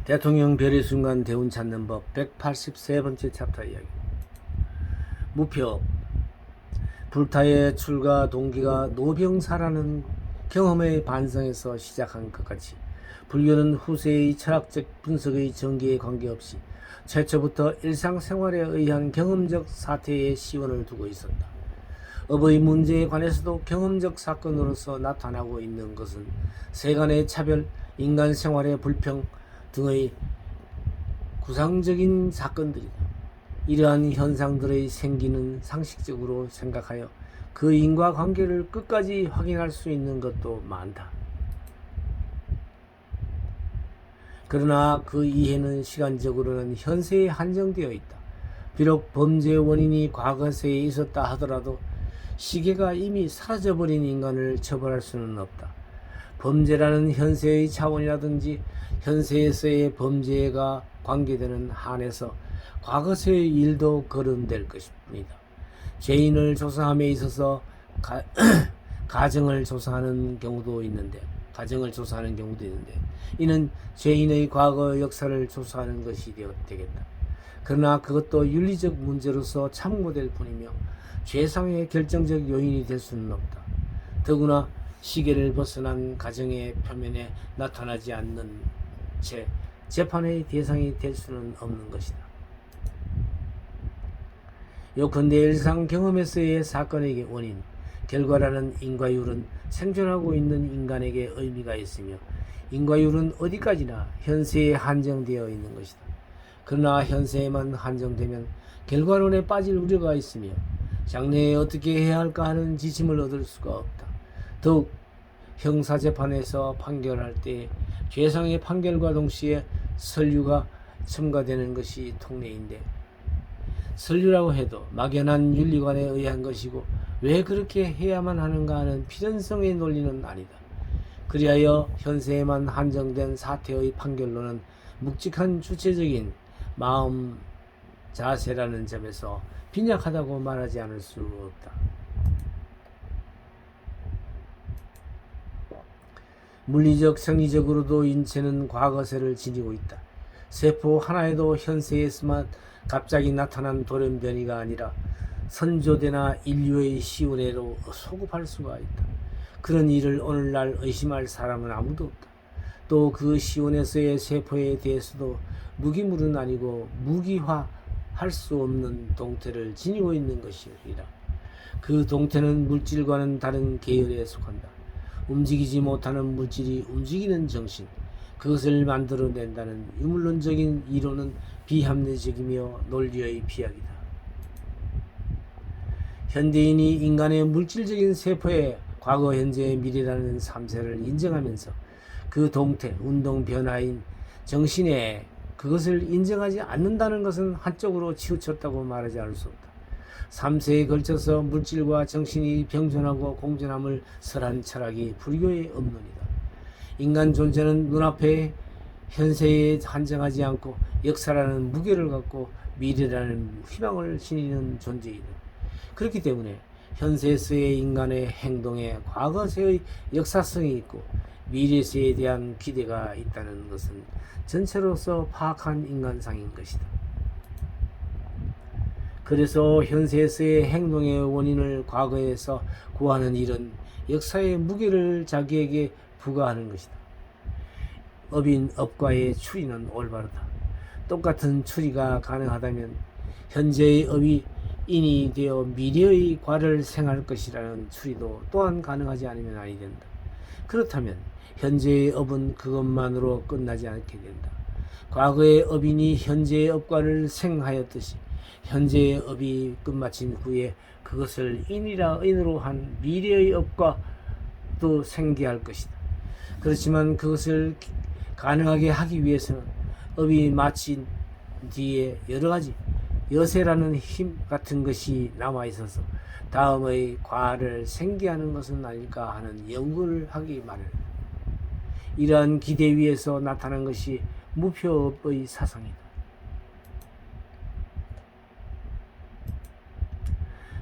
대통령 별의 순간 대운 찾는 법 183번째 챕터 이야기. 무표. 불타의 출가 동기가 노병사라는 경험의 반성에서 시작한 것 같이 불교는 후세의 철학적 분석의 전개에 관계없이 최초부터 일상생활에 의한 경험적 사태의 시원을 두고 있었다. 업의 문제에 관해서도 경험적 사건으로서 나타나고 있는 것은 세간의 차별, 인간 생활의 불평 등의 구상적인 사건들이다. 이러한 현상들의 생기는 상식적으로 생각하여 그 인과관계를 끝까지 확인할 수 있는 것도 많다. 그러나 그 이해는 시간적으로는 현세에 한정되어 있다. 비록 범죄의 원인이 과거세에 있었다 하더라도 시계가 이미 사라져버린 인간을 처벌할 수는 없다. 범죄라는 현세의 차원이라든지 현세에서의 범죄가 관계되는 한에서 과거세의 일도 거론될 것입니다. 죄인을 조사함에 있어서 가정을 조사하는 경우도 있는데 이는 죄인의 과거 역사를 조사하는 것이 되겠다. 그러나 그것도 윤리적 문제로서 참고될 뿐이며 죄상의 결정적 요인이 될 수는 없다. 더구나 시계를 벗어난 가정의 표면에 나타나지 않는 채 재판의 대상이 될 수는 없는 것이다. 요컨대 일상 경험에서의 사건의 원인, 결과라는 인과율은 생존하고 있는 인간에게 의미가 있으며 인과율은 어디까지나 현세에 한정되어 있는 것이다. 그러나 현세에만 한정되면 결과론에 빠질 우려가 있으며 장래에 어떻게 해야 할까 하는 지침을 얻을 수가 없다. 더욱 형사재판에서 판결할 때 죄상의 판결과 동시에 선류가 첨가되는 것이 통례인데, 선류라고 해도 막연한 윤리관에 의한 것이고 왜 그렇게 해야만 하는가 하는 필연성의 논리는 아니다. 그리하여 현세에만 한정된 사태의 판결로는 묵직한 주체적인 마음 자세라는 점에서 빈약하다고 말하지 않을 수 없다. 물리적 생리적으로도 인체는 과거세를 지니고 있다. 세포 하나에도 현세에서만 갑자기 나타난 돌연변이가 아니라 선조대나 인류의 시운회로 소급할 수가 있다. 그런 일을 오늘날 의심할 사람은 아무도 없다. 또 그 시운에서의 세포에 대해서도 무기물은 아니고 무기화할 수 없는 동태를 지니고 있는 것이라. 그 동태는 물질과는 다른 계열에 속한다. 움직이지 못하는 물질이 움직이는 정신, 그것을 만들어낸다는 유물론적인 이론은 비합리적이며 논리의 비약이다. 현대인이 인간의 물질적인 세포의 과거, 현재, 미래라는 삼세를 인정하면서 그 동태, 운동 변화인 정신에 그것을 인정하지 않는다는 것은 한쪽으로 치우쳤다고 말하지 않을 수 없다. 3세에 걸쳐서 물질과 정신이 병존하고 공존함을 설한 철학이 불교의 업론이다. 인간 존재는 눈앞에 현세에 한정하지 않고 역사라는 무게를 갖고 미래라는 희망을 지니는 존재이다. 그렇기 때문에 현세에서의 인간의 행동에 과거세의 역사성이 있고 미래세에 대한 기대가 있다는 것은 전체로서 파악한 인간상인 것이다. 그래서 현세에서의 행동의 원인을 과거에서 구하는 일은 역사의 무게를 자기에게 부과하는 것이다. 업인 업과의 추리는 올바르다. 똑같은 추리가 가능하다면 현재의 업이 인이 되어 미래의 과를 생할 것이라는 추리도 또한 가능하지 않으면 아니 된다. 그렇다면 현재의 업은 그것만으로 끝나지 않게 된다. 과거의 업인이 현재의 업과를 생하였듯이 현재의 업이 끝마친 후에 그것을 인이라 인으로 한 미래의 업과도 생기할 것이다. 그렇지만 그것을 가능하게 하기 위해서는 업이 마친 뒤에 여러 가지 여세라는 힘 같은 것이 남아 있어서 다음의 과를 생기하는 것은 아닐까 하는 연구를 하기 마련이다. 이러한 기대 위에서 나타난 것이 무표업의 사상이다.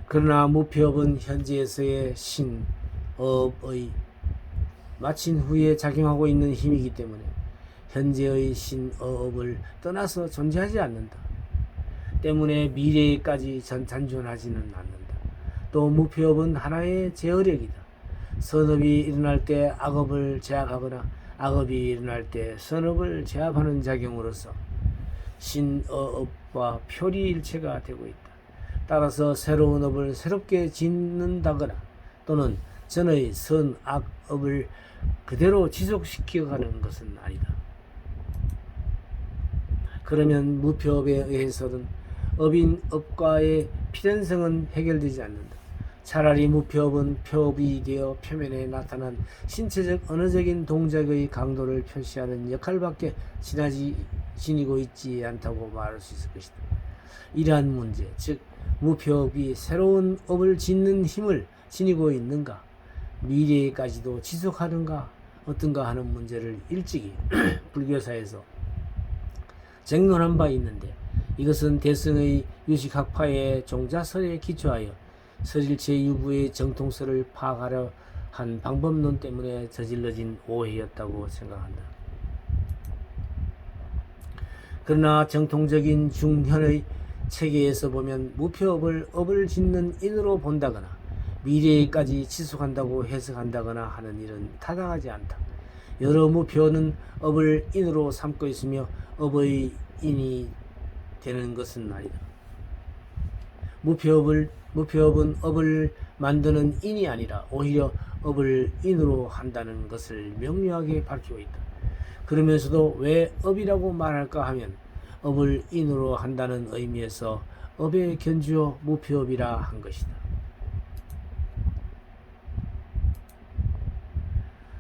그러나 무표업은 현재에서의 신업의 마친 후에 작용하고 있는 힘이기 때문에 현재의 신어업을 떠나서 존재하지 않는다. 때문에 미래에까지 잔존하지는 않는다. 또 무표업은 하나의 제어력이다. 선업이 일어날 때 악업을 제압하거나 악업이 일어날 때 선업을 제압하는 작용으로서 신어업과 표리일체가 되고 있다. 따라서 새로운 업을 새롭게 짓는다거나 또는 전의 선악업을 그대로 지속시켜가는 것은 아니다. 그러면 무표업에 의해서는 업인업과의 필연성은 해결되지 않는다. 차라리 무표업은 표업이 되어 표면에 나타난 신체적 언어적인 동작의 강도를 표시하는 역할밖에 지니고 있지 않다고 말할 수 있을 것이다. 이러한 문제, 즉 무표업이 새로운 업을 짓는 힘을 지니고 있는가, 미래에까지도 지속하는가 어떤가 하는 문제를 일찍이 불교사에서 쟁론한 바 있는데, 이것은 대승의 유식학파의 종자설에 기초하여 설일체 유부의 정통설을 파악하려 한 방법론 때문에 저질러진 오해였다고 생각한다. 그러나 정통적인 중현의 체계에서 보면 무표업을 업을 짓는 인으로 본다거나 미래에까지 지속한다고 해석한다거나 하는 일은 타당하지 않다. 여러 무표는 업을 인으로 삼고 있으며 업의 인이 되는 것은 아니다. 무표업은 업을 만드는 인이 아니라 오히려 업을 인으로 한다는 것을 명료하게 밝히고 있다. 그러면서도 왜 업이라고 말할까 하면 업을 인으로 한다는 의미에서 업의 견주어 무표업이라 한 것이다.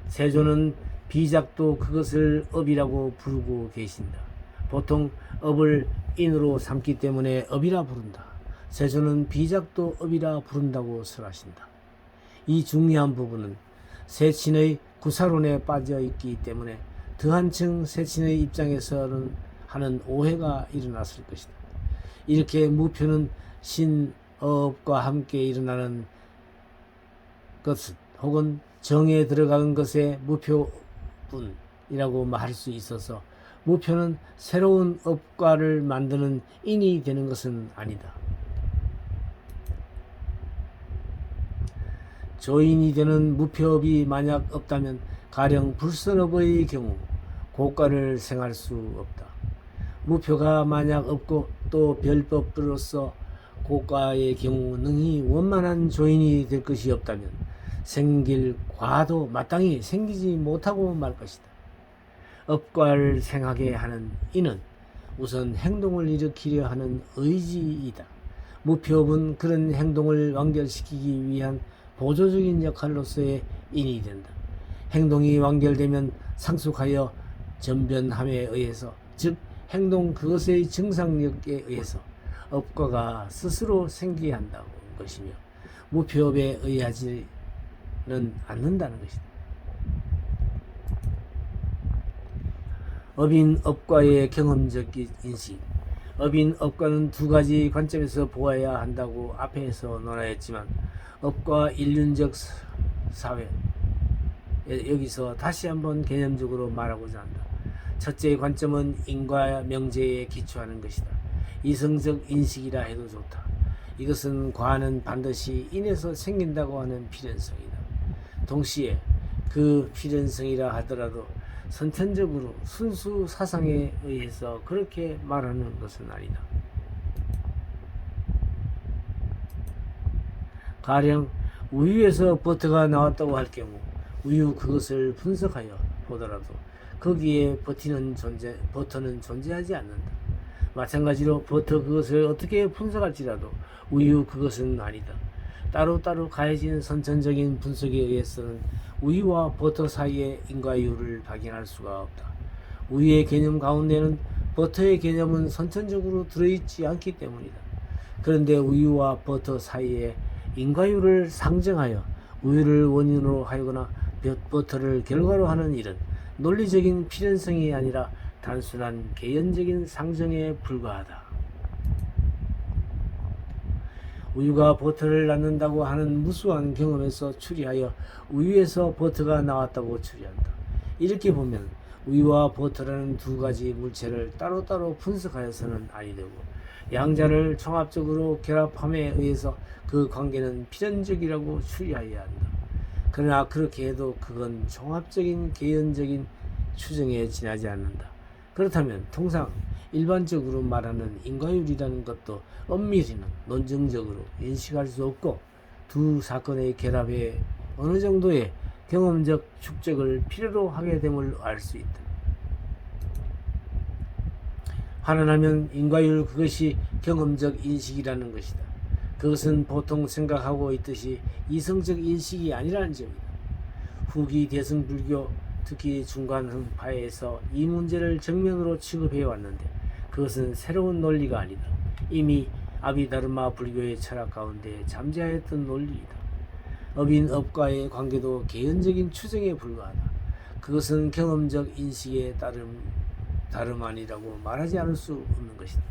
세조는 비작도 그것을 업이라고 부르고 계신다. 보통 업을 인으로 삼기 때문에 업이라 부른다. 세조는 비작도 업이라 부른다고 설하신다. 이 중요한 부분은 세친의 구사론에 빠져 있기 때문에 더한층 세친의 입장에서는 하는 오해가 일어났을 것이다. 이렇게 무표는 신업과 함께 일어나는 것 혹은 정에 들어간 것에 무표분이라고 말할 수 있어서 무표는 새로운 업과를 만드는 인이 되는 것은 아니다. 조인이 되는 무표업이 만약 없다면 가령 불선업의 경우 고가를 생할 수 없다. 무표가 만약 없고 또 별법으로서 고가의 경우 능히 원만한 조인이 될 것이 없다면 생길 과도 마땅히 생기지 못하고 말 것이다. 업과를 생하게 하는 이는 우선 행동을 일으키려 하는 의지이다. 무표업은 그런 행동을 완결시키기 위한 보조적인 역할로서의 인이 된다. 행동이 완결되면 상속하여 전변함에 의해서, 즉 행동 그것의 증상력에 의해서 업과가 스스로 생기게 한다는 것이며 무표업에 의하지는 않는다는 것이다. 업인 업과의 경험적 인식. 업인 업과는 두 가지 관점에서 보아야 한다고 앞에서 논하였지만 업과 인륜적 사회, 여기서 다시 한번 개념적으로 말하고자 한다. 첫째 관점은 인과 명제에 기초하는 것이다. 이성적 인식이라 해도 좋다. 이것은 과는 반드시 인에서 생긴다고 하는 필연성이다. 동시에 그 필연성이라 하더라도 선천적으로 순수 사상에 의해서 그렇게 말하는 것은 아니다. 가령 우유에서 버터가 나왔다고 할 경우 우유 그것을 분석하여 보더라도 거기에 버터는 존재하지 않는다. 마찬가지로 버터 그것을 어떻게 분석할지라도 우유 그것은 아니다. 따로따로 가해진 선천적인 분석에 의해서는 우유와 버터 사이의 인과유를 발견할 수가 없다. 우유의 개념 가운데는 버터의 개념은 선천적으로 들어있지 않기 때문이다. 그런데 우유와 버터 사이에 인과유를 상정하여 우유를 원인으로 하거나 버터를 결과로 하는 일은 논리적인 필연성이 아니라 단순한 개연적인 상정에 불과하다. 우유가 버터를 낳는다고 하는 무수한 경험에서 추리하여 우유에서 버터가 나왔다고 추리한다. 이렇게 보면 우유와 버터라는 두 가지 물체를 따로따로 분석하여서는 아니 되고 양자를 종합적으로 결합함에 의해서 그 관계는 필연적이라고 추리하여야 한다. 그러나 그렇게 해도 그건 종합적인 개연적인 추정에 지나지 않는다. 그렇다면 통상 일반적으로 말하는 인과율이라는 것도 엄밀히는 논증적으로 인식할 수 없고 두 사건의 결합에 어느 정도의 경험적 축적을 필요로 하게 됨을 알 수 있다. 환원하면 인과율 그것이 경험적 인식이라는 것이다. 그것은 보통 생각하고 있듯이 이성적 인식이 아니라는 점이다. 후기 대승불교 특히 중간흥파에서 이 문제를 정면으로 취급해 왔는데 그것은 새로운 논리가 아니다. 이미 아비다르마 불교의 철학 가운데 잠재하였던 논리이다. 업인 업과의 관계도 개연적인 추정에 불과하다. 그것은 경험적 인식에 다름 아니라고 말하지 않을 수 없는 것이다.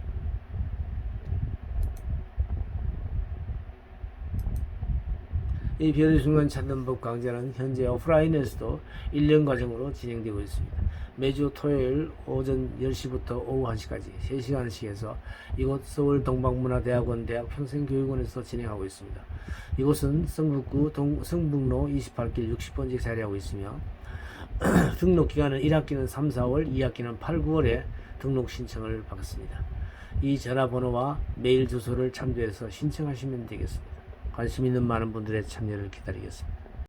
이 별의 순간 찾는 법 강좌는 현재 오프라인에서도 1년 과정으로 진행되고 있습니다. 매주 토요일 오전 10시부터 오후 1시까지 3시간씩 해서 이곳 서울 동방문화대학원 대학평생교육원에서 진행하고 있습니다. 이곳은 성북구 성북로 28길 60번지에 자리하고 있으며 등록 기간은 1학기는 3, 4월, 2학기는 8, 9월에 등록 신청을 받습니다. 이 전화번호와 메일 주소를 참조해서 신청하시면 되겠습니다. 관심 있는 많은 분들의 참여를 기다리겠습니다.